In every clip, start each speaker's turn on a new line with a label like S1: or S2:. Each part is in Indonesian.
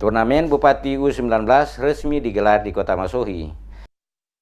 S1: Turnamen Bupati U19 resmi digelar di Kota Masohi.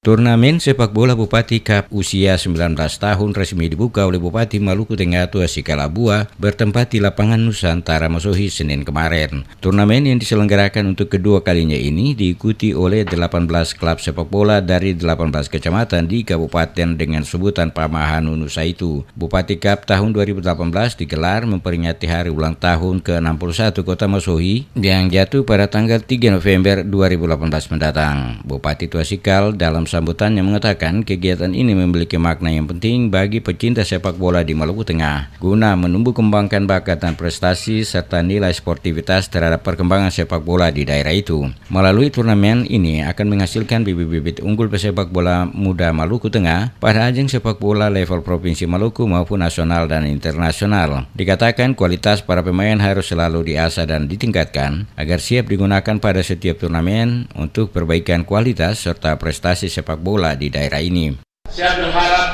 S1: Turnamen sepak bola Bupati Cup usia 19 tahun resmi dibuka oleh Bupati Maluku Tengah Tuasi Kalabua bertempat di lapangan Nusantara Masohi Senin kemarin. Turnamen yang diselenggarakan untuk kedua kalinya ini diikuti oleh 18 klub sepak bola dari 18 kecamatan di kabupaten dengan sebutan Pamahanu Nusa itu. Bupati Cup tahun 2018 digelar memperingati hari ulang tahun ke-61 Kota Masohi yang jatuh pada tanggal 3 November 2018 mendatang. Bupati Tuasi Kal dalam sambutannya mengatakan kegiatan ini memiliki makna yang penting bagi pecinta sepak bola di Maluku Tengah guna menumbuh kembangkan bakat dan prestasi serta nilai sportivitas terhadap perkembangan sepak bola di daerah itu. Melalui turnamen ini akan menghasilkan bibit-bibit unggul pesepak bola muda Maluku Tengah pada ajang sepak bola level Provinsi Maluku maupun nasional dan internasional. Dikatakan kualitas para pemain harus selalu diasah dan ditingkatkan agar siap digunakan pada setiap turnamen untuk perbaikan kualitas serta prestasi sepak bola di daerah ini.
S2: Saya berharap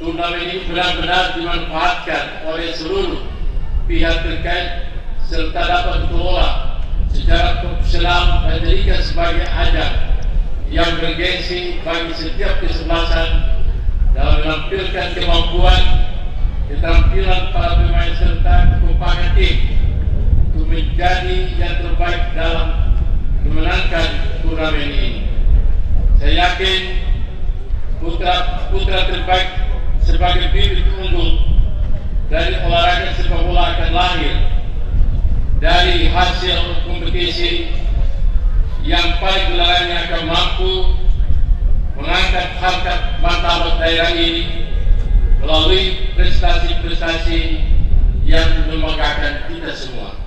S2: turnamen ini benar-benar dimanfaatkan oleh seluruh pihak terkait serta dapat dikelola secara profesional dan dijadikan sebagai ajang yang bergengsi bagi setiap kesebelasan dalam menampilkan kemampuan, keterampilan para pemain serta kekompakan tim untuk menjadi yang terbaik dalam memenangkan turnamen ini. Saya yakin putra terbaik sebagai bibit unggul dari olahraga sepak bola akan lahir dari hasil kompetisi yang paling gelarannya akan mampu mengangkat harkat martabat daerah ini melalui prestasi-prestasi yang membanggakan kita semua.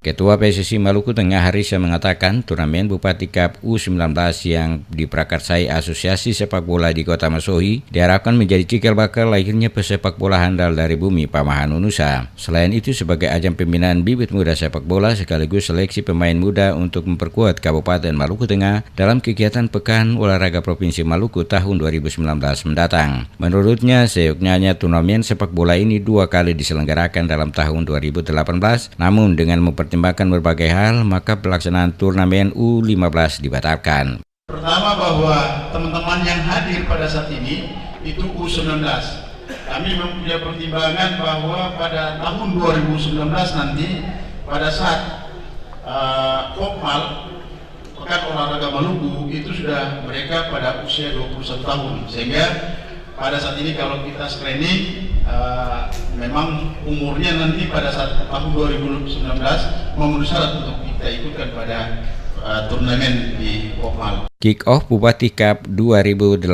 S1: Ketua PSSI Maluku Tengah Harisa mengatakan turnamen Bupati Cup U19 yang diprakarsai Asosiasi Sepak Bola di Kota Masohi diharapkan menjadi cikal bakal lahirnya pesepak bola handal dari bumi Pamahanu Nusa. Selain itu sebagai ajang pembinaan bibit muda sepak bola sekaligus seleksi pemain muda untuk memperkuat Kabupaten Maluku Tengah dalam kegiatan Pekan Olahraga Provinsi Maluku tahun 2019 mendatang. Menurutnya seyogyanya turnamen sepak bola ini 2 kali diselenggarakan dalam tahun 2018, namun dengan mempertimbangkan berbagai hal, maka pelaksanaan turnamen U15 dibatalkan.
S3: Pertama, bahwa teman-teman yang hadir pada saat ini itu U19. Kami mempunyai pertimbangan bahwa pada tahun 2019 nanti pada saat Kopmal Pekan Olahraga Maluku itu sudah mereka pada usia 21 tahun, sehingga pada saat ini kalau kita screening memang umurnya nanti pada saat tahun 2019 memenuhi syarat untuk kita ikutkan pada turnamen di Kopmal.
S1: Kick-off Bupati Cup 2018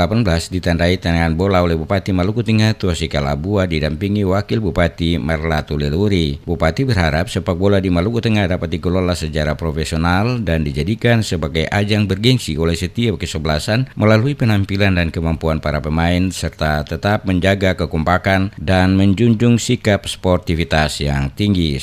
S1: ditandai tendangan bola oleh Bupati Maluku Tengah Tuasi Kalabua didampingi Wakil Bupati Merlatu Leluri. Bupati berharap sepak bola di Maluku Tengah dapat dikelola secara profesional dan dijadikan sebagai ajang bergengsi oleh setiap kesebelasan melalui penampilan dan kemampuan para pemain serta tetap menjaga kekompakan dan menjunjung sikap sportivitas yang tinggi.